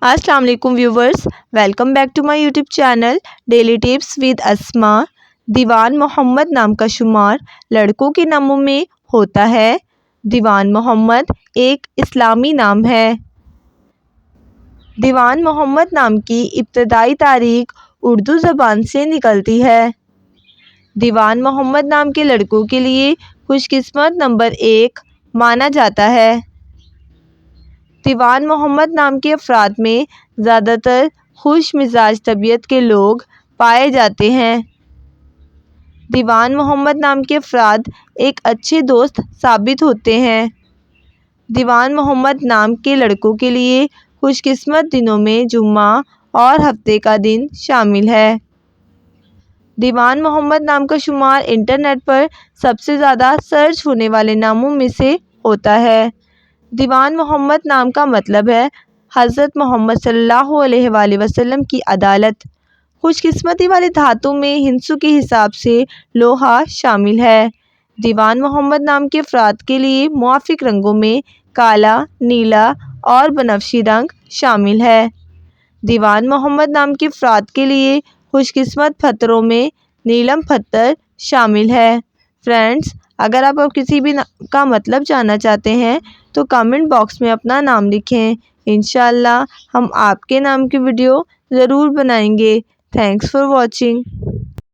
السلام علیکم viewers, welcome back to my YouTube channel daily tips with Asma. Diwan Mohammad نام کا شمار لڑکوں کے ناموں میں ہوتا ہے۔ دیوان محمد ایک اسلامی نام ہے۔ دیوان محمد نام کی ابتدائی تاریخ اردو زبان سے نکلتی ہے۔ دیوان محمد نام کے لڑکوں کے لیے خوش قسمت نمبر 1 مانا جاتا ہے۔ دیوان محمد نام کے افراد میں زیادہ تر خوش مزاج طبیعت کے لوگ پائے جاتے ہیں۔ دیوان محمد نام کے افراد ایک اچھے دوست ثابت ہوتے ہیں۔ دیوان محمد نام کے لڑکوں کے لیے خوش قسمت دنوں میں جمعہ اور ہفتے کا دن شامل ہے۔ دیوان محمد نام کا شمار انٹرنیٹ پر سب سے زیادہ سرچ ہونے والے ناموں میں سے ہوتا ہے۔ دیوان محمد نام کا مطلب ہے حضرت محمد صلی اللہ علیہ وآلہ وسلم کی عدالت۔ خوش قسمتی والے دھاتوں میں ہندسوں کے حساب سے لوہا شامل ہے۔ دیوان محمد نام کے افراد کے لیے موافق رنگوں میں کالا، نیلا اور بنفشی رنگ شامل ہے۔ دیوان محمد نام کے افراد کے لیے خوش قسمت پتھروں میں نیلم پتھر شامل ہے۔ فرینڈز، اگر آپ کسی بھی کا مطلب جاننا چاہتے ہیں تو کامنٹ باکس میں اپنا نام لکھیں۔ انشاءاللہ ہم آپ کے نام کی ویڈیو ضرور بنائیں گے۔ Thanks for watching.